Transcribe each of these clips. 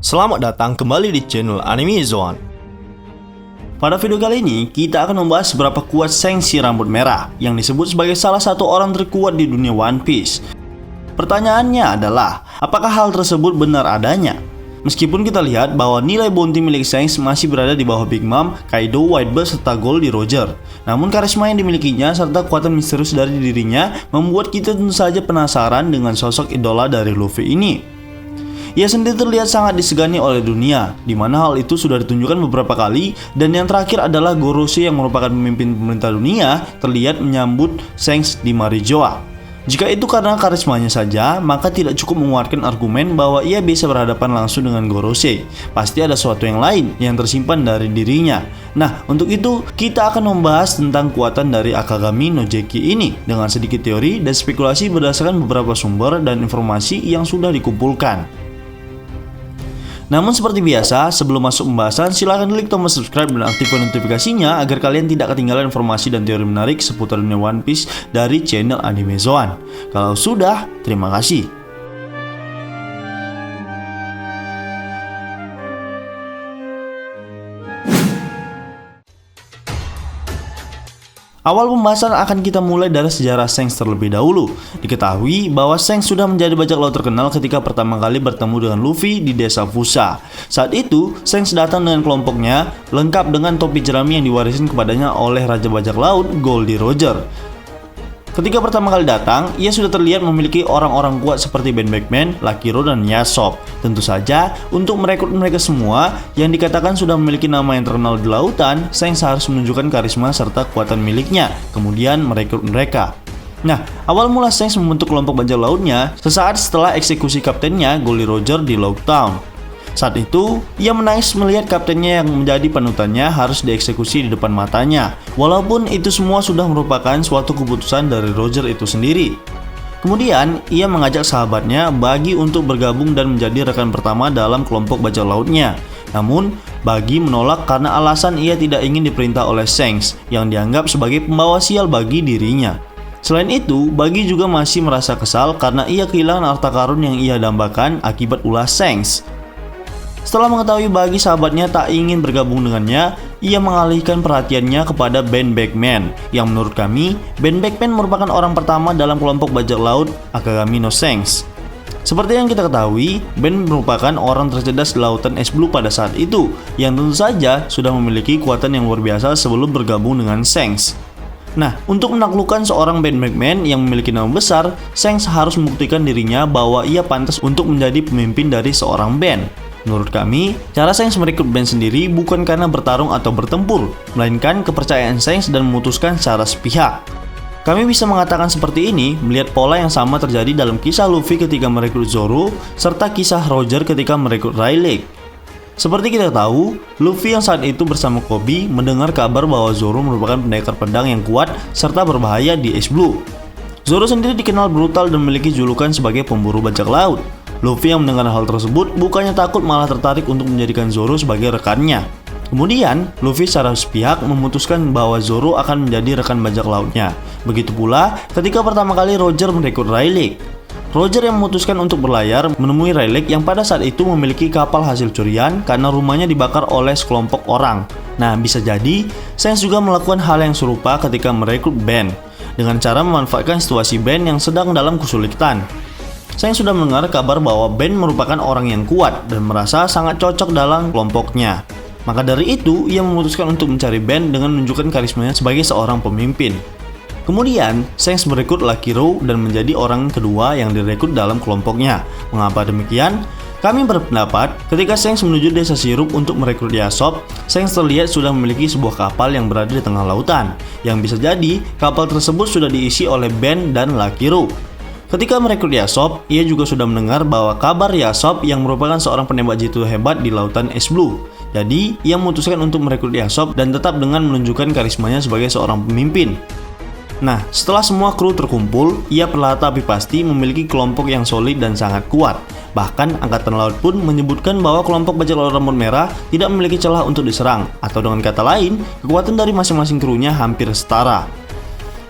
Selamat datang kembali di channel Anime Zone. Pada video kali ini, kita akan membahas seberapa kuat Shang si rambut merah yang disebut sebagai salah satu orang terkuat di dunia One Piece. Pertanyaannya adalah, apakah hal tersebut benar adanya? Meskipun kita lihat bahwa nilai bounty milik Shanks masih berada di bawah Big Mom, Kaido, Whitebeard, serta Goldie Roger. Namun karisma yang dimilikinya serta kekuatan misterius dari dirinya membuat kita tentu saja penasaran dengan sosok idola dari Luffy ini. Ia sendiri terlihat sangat disegani oleh dunia, di mana hal itu sudah ditunjukkan beberapa kali, dan yang terakhir adalah Gorosei yang merupakan pemimpin pemerintah dunia terlihat menyambut Shanks di Marijoa. Jika itu karena karismanya saja, maka tidak cukup menguatkan argumen bahwa ia bisa berhadapan langsung dengan Gorosei. Pasti ada sesuatu yang lain yang tersimpan dari dirinya. Nah, untuk itu kita akan membahas tentang kekuatan dari Akagami no Jeki ini dengan sedikit teori dan spekulasi berdasarkan beberapa sumber dan informasi yang sudah dikumpulkan. Namun seperti biasa, sebelum masuk pembahasan, silahkan klik tombol subscribe dan aktifkan notifikasinya agar kalian tidak ketinggalan informasi dan teori menarik seputar dunia One Piece dari channel Anime Zone. Kalau sudah, terima kasih. Awal pembahasan akan kita mulai dari sejarah Shanks terlebih dahulu. Diketahui bahwa Shanks sudah menjadi bajak laut terkenal ketika pertama kali bertemu dengan Luffy di desa Fusa. Saat itu, Shanks datang dengan kelompoknya, lengkap dengan topi jerami yang diwariskan kepadanya oleh Raja Bajak Laut, Goldie Roger. Ketika pertama kali datang, ia sudah terlihat memiliki orang-orang kuat seperti Ben Beckman, Lucky Rowe, dan Yasop. Tentu saja, untuk merekrut mereka semua yang dikatakan sudah memiliki nama yang terkenal di lautan, Shanks harus menunjukkan karisma serta kekuatan miliknya, kemudian merekrut mereka. Nah, awal mula Shanks membentuk kelompok bajak lautnya sesaat setelah eksekusi kaptennya Goldie Roger di Lockdown. Saat itu, ia menangis melihat kaptennya yang menjadi panutannya harus dieksekusi di depan matanya. Walaupun itu semua sudah merupakan suatu keputusan dari Roger itu sendiri. Kemudian, ia mengajak sahabatnya Buggy untuk bergabung dan menjadi rekan pertama dalam kelompok bajak lautnya. Namun, Buggy menolak karena alasan ia tidak ingin diperintah oleh Shanks yang dianggap sebagai pembawa sial bagi dirinya. Selain itu, Buggy juga masih merasa kesal karena ia kehilangan harta karun yang ia dambakan akibat ulah Shanks. Setelah mengetahui Buggy sahabatnya tak ingin bergabung dengannya, ia mengalihkan perhatiannya kepada Ben Beckman, yang menurut kami, Ben Beckman merupakan orang pertama dalam kelompok bajak laut Akagami no Shanks. Seperti yang kita ketahui, Ben merupakan orang tercerdas di lautan es blue pada saat itu, yang tentu saja sudah memiliki kekuatan yang luar biasa sebelum bergabung dengan Shanks. Nah, untuk menaklukkan seorang Ben Beckman yang memiliki nama besar, Shanks harus membuktikan dirinya bahwa ia pantas untuk menjadi pemimpin dari seorang band. Menurut kami, cara Shanks merekrut Ben sendiri bukan karena bertarung atau bertempur, melainkan kepercayaan Shanks dan memutuskan secara sepihak. Kami bisa mengatakan seperti ini melihat pola yang sama terjadi dalam kisah Luffy ketika merekrut Zoro, serta kisah Roger ketika merekrut Rayleigh. Seperti kita tahu, Luffy yang saat itu bersama Kobe mendengar kabar bahwa Zoro merupakan pendekar pedang yang kuat serta berbahaya di Ice Blue. Zoro sendiri dikenal brutal dan memiliki julukan sebagai pemburu bajak laut. Luffy yang mendengar hal tersebut bukannya takut malah tertarik untuk menjadikan Zoro sebagai rekannya. Kemudian, Luffy secara sepihak memutuskan bahwa Zoro akan menjadi rekan bajak lautnya. Begitu pula ketika pertama kali Roger merekrut Rayleigh. Roger yang memutuskan untuk berlayar menemui Rayleigh yang pada saat itu memiliki kapal hasil curian karena rumahnya dibakar oleh sekelompok orang. Nah, bisa jadi Shanks juga melakukan hal yang serupa ketika merekrut Ben dengan cara memanfaatkan situasi Ben yang sedang dalam kesulitan. Saya sudah mendengar kabar bahwa Ben merupakan orang yang kuat dan merasa sangat cocok dalam kelompoknya. Maka dari itu, ia memutuskan untuk mencari Ben dengan menunjukkan karismanya sebagai seorang pemimpin. Kemudian, Shanks merekrut Lucky Rowe dan menjadi orang kedua yang direkrut dalam kelompoknya. Mengapa demikian? Kami berpendapat, ketika Shanks menuju desa sirup untuk merekrut Yasop, Shanks terlihat sudah memiliki sebuah kapal yang berada di tengah lautan. Yang bisa jadi, kapal tersebut sudah diisi oleh Ben dan Lucky Rowe. Ketika merekrut Yasop, ia juga sudah mendengar bahwa kabar Yasop yang merupakan seorang penembak jitu hebat di lautan es blue. Jadi, ia memutuskan untuk merekrut Yasop dan tetap dengan menunjukkan karismanya sebagai seorang pemimpin. Nah, setelah semua kru terkumpul, ia perlahan tapi pasti memiliki kelompok yang solid dan sangat kuat. Bahkan, Angkatan Laut pun menyebutkan bahwa kelompok bajak laut rambut merah tidak memiliki celah untuk diserang. Atau dengan kata lain, kekuatan dari masing-masing krunya hampir setara.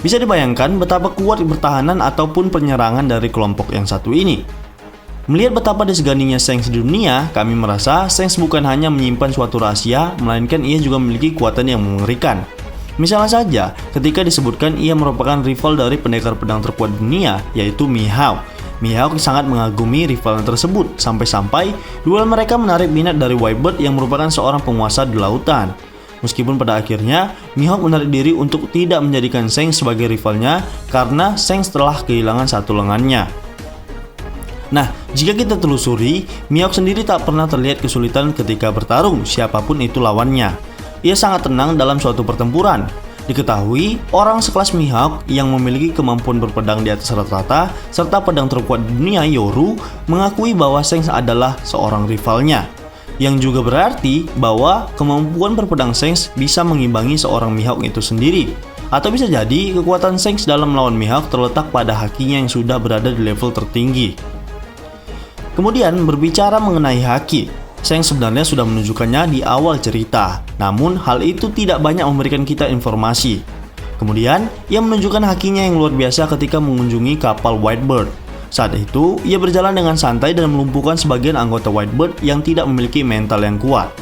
Bisa dibayangkan betapa kuat pertahanan ataupun penyerangan dari kelompok yang satu ini. Melihat betapa diseganinya Shanks di dunia, kami merasa Shanks bukan hanya menyimpan suatu rahasia, melainkan ia juga memiliki kekuatan yang mengerikan. Misalnya saja, ketika disebutkan ia merupakan rival dari pendekar pedang terkuat dunia, yaitu Mihawk. Mihawk sangat mengagumi rivalnya tersebut, sampai-sampai duel mereka menarik minat dari Whitebird yang merupakan seorang penguasa di lautan. Meskipun pada akhirnya, Mihawk menarik diri untuk tidak menjadikan Shanks sebagai rivalnya karena Shanks telah kehilangan satu lengannya. Nah, jika kita telusuri, Mihawk sendiri tak pernah terlihat kesulitan ketika bertarung, siapapun itu lawannya. Ia sangat tenang dalam suatu pertempuran. Diketahui, orang sekelas Mihawk yang memiliki kemampuan berpedang di atas rata-rata serta pedang terkuat di dunia, Yoru, mengakui bahwa Shanks adalah seorang rivalnya. Yang juga berarti bahwa kemampuan berpedang Shanks bisa mengimbangi seorang Mihawk itu sendiri. Atau bisa jadi kekuatan Shanks dalam melawan Mihawk terletak pada hakinya yang sudah berada di level tertinggi. Kemudian berbicara mengenai haki, Shanks sebenarnya sudah menunjukkannya di awal cerita. Namun hal itu tidak banyak memberikan kita informasi. Kemudian ia menunjukkan hakinya yang luar biasa ketika mengunjungi kapal Whitebird. Saat itu, ia berjalan dengan santai dan melumpuhkan sebagian anggota Whitebird yang tidak memiliki mental yang kuat.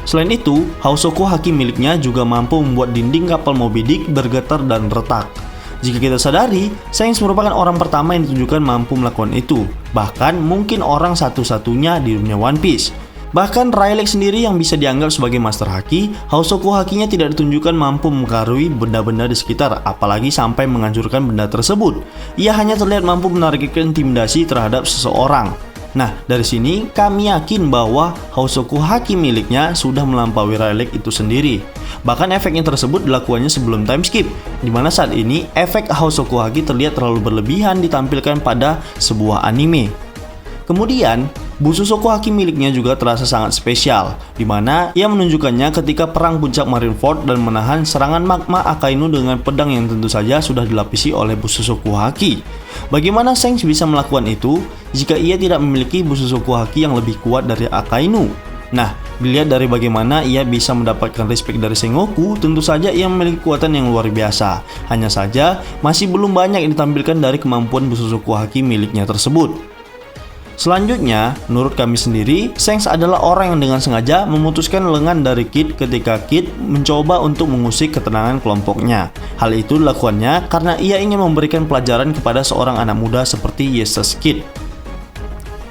Selain itu, Hausoku haki miliknya juga mampu membuat dinding kapal Moby Dick bergetar dan retak. Jika kita sadari, Shanks merupakan orang pertama yang ditunjukkan mampu melakukan itu. Bahkan mungkin orang satu-satunya di dunia One Piece. Bahkan Rayleigh sendiri yang bisa dianggap sebagai master haki, Hausoku hakinya tidak ditunjukkan mampu mempengaruhi benda-benda di sekitar, apalagi sampai menghancurkan benda tersebut. Ia hanya terlihat mampu menarik intimidasi terhadap seseorang. Nah, dari sini kami yakin bahwa Hausoku haki miliknya sudah melampaui Rayleigh itu sendiri. Bahkan efeknya tersebut dilakukannya sebelum time skip, dimana saat ini efek Hausoku haki terlihat terlalu berlebihan ditampilkan pada sebuah anime. Kemudian, Bususoku haki miliknya juga terasa sangat spesial, di mana ia menunjukkannya ketika perang puncak Marineford dan menahan serangan magma Akainu dengan pedang yang tentu saja sudah dilapisi oleh Bususoku haki. Bagaimana Shanks bisa melakukan itu jika ia tidak memiliki Bususoku haki yang lebih kuat dari Akainu? Nah, dilihat dari bagaimana ia bisa mendapatkan respect dari Sengoku, tentu saja ia memiliki kekuatan yang luar biasa. Hanya saja, masih belum banyak yang ditampilkan dari kemampuan Bususoku haki miliknya tersebut. Selanjutnya, menurut kami sendiri, Shanks adalah orang yang dengan sengaja memutuskan lengan dari Kid ketika Kid mencoba untuk mengusik ketenangan kelompoknya. Hal itu dilakukannya karena ia ingin memberikan pelajaran kepada seorang anak muda seperti Yesus Kid.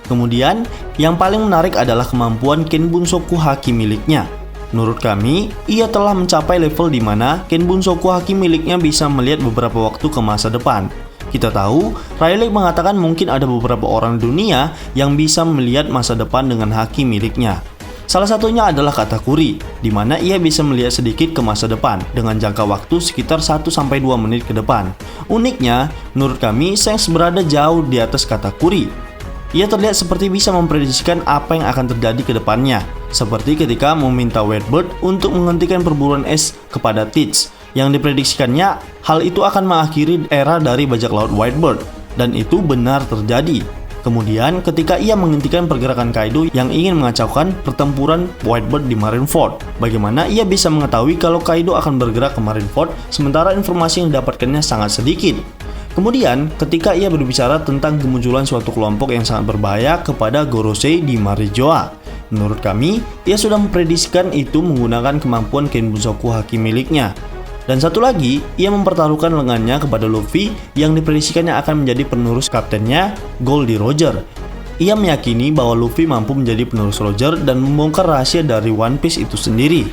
Kemudian, yang paling menarik adalah kemampuan Kenbunsoku haki miliknya. Menurut kami, ia telah mencapai level di mana Kenbunsoku haki miliknya bisa melihat beberapa waktu ke masa depan. Kita tahu, Rayleigh mengatakan mungkin ada beberapa orang di dunia yang bisa melihat masa depan dengan haki miliknya. Salah satunya adalah Katakuri, di mana ia bisa melihat sedikit ke masa depan dengan jangka waktu sekitar 1-2 menit ke depan. Uniknya, menurut kami, Shanks berada jauh di atas Katakuri. Ia terlihat seperti bisa memprediksikan apa yang akan terjadi ke depannya, seperti ketika meminta Whitebird untuk menghentikan perburuan es kepada Teach. Yang diprediksikannya, hal itu akan mengakhiri era dari bajak laut Whitebird, dan itu benar terjadi. Kemudian, ketika ia menghentikan pergerakan Kaido yang ingin mengacaukan pertempuran Whitebird di Marineford, bagaimana ia bisa mengetahui kalau Kaido akan bergerak ke Marineford sementara informasi yang didapatkannya sangat sedikit. Kemudian, ketika ia berbicara tentang kemunculan suatu kelompok yang sangat berbahaya kepada Gorosei di Marijoa, menurut kami, ia sudah memprediksikan itu menggunakan kemampuan Kenbunsoku haki miliknya. Dan satu lagi, ia mempertaruhkan lengannya kepada Luffy yang diprediksikannya akan menjadi penerus kaptennya, Goldie Roger. Ia meyakini bahwa Luffy mampu menjadi penerus Roger dan membongkar rahasia dari One Piece itu sendiri.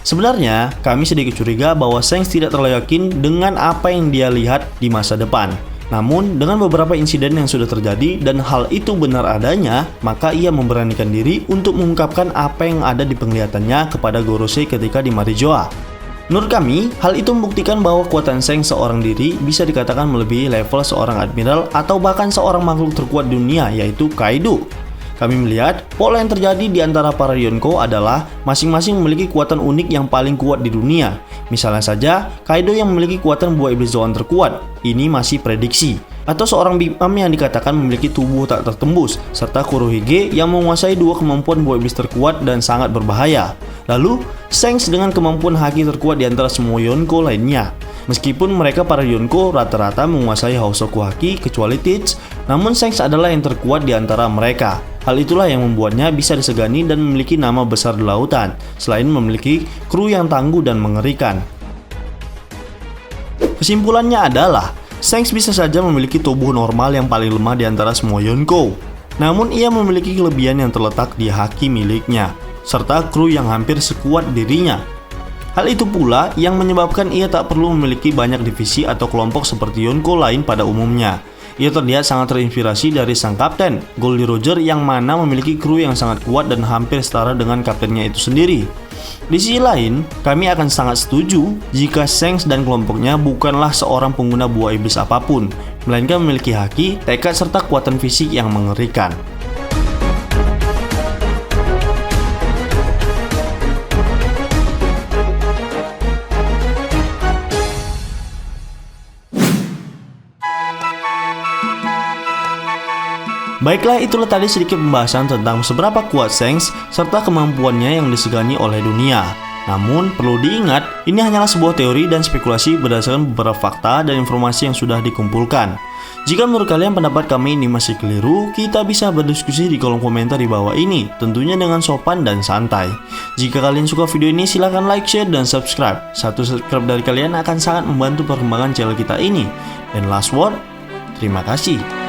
Sebenarnya, kami sedikit curiga bahwa Shanks tidak terlalu yakin dengan apa yang dia lihat di masa depan. Namun, dengan beberapa insiden yang sudah terjadi dan hal itu benar adanya, maka ia memberanikan diri untuk mengungkapkan apa yang ada di penglihatannya kepada Gorosei ketika di Marijoa. Menurut kami, hal itu membuktikan bahwa kekuatan Shanks seorang diri bisa dikatakan melebihi level seorang admiral atau bahkan seorang makhluk terkuat dunia, yaitu Kaido. Kami melihat pola yang terjadi di antara para Yonko adalah masing-masing memiliki kekuatan unik yang paling kuat di dunia. Misalnya saja, Kaido yang memiliki kekuatan buah iblis Zoan terkuat, ini masih prediksi. Atau seorang Big Mom yang dikatakan memiliki tubuh tak tertembus, serta Kurohige yang menguasai dua kemampuan buah iblis terkuat dan sangat berbahaya. Lalu, Shanks dengan kemampuan haki terkuat di antara semua Yonko lainnya. Meskipun mereka para Yonko rata-rata menguasai Hausoku haki kecuali Teach, Namun Shanks adalah yang terkuat di antara mereka. Hal itulah yang membuatnya bisa disegani dan memiliki nama besar di lautan, selain memiliki kru yang tangguh dan mengerikan. Kesimpulannya adalah, Shanks bisa saja memiliki tubuh normal yang paling lemah di antara semua Yonkou. Namun ia memiliki kelebihan yang terletak di haki miliknya, serta kru yang hampir sekuat dirinya. Hal itu pula yang menyebabkan ia tak perlu memiliki banyak divisi atau kelompok seperti Yonkou lain pada umumnya. Ia terlihat sangat terinspirasi dari sang kapten, Goldie Roger, yang mana memiliki kru yang sangat kuat dan hampir setara dengan kaptennya itu sendiri. Di sisi lain, kami akan sangat setuju jika Shanks dan kelompoknya bukanlah seorang pengguna buah iblis apapun, melainkan memiliki haki, tekad, serta kekuatan fisik yang mengerikan. Baiklah, itulah tadi sedikit pembahasan tentang seberapa kuat Shanks serta kemampuannya yang disegani oleh dunia. Namun, perlu diingat, ini hanyalah sebuah teori dan spekulasi berdasarkan beberapa fakta dan informasi yang sudah dikumpulkan. Jika menurut kalian pendapat kami ini masih keliru, kita bisa berdiskusi di kolom komentar di bawah ini, tentunya dengan sopan dan santai. Jika kalian suka video ini, silahkan like, share, dan subscribe. Satu subscribe dari kalian akan sangat membantu perkembangan channel kita ini. Dan last word, terima kasih.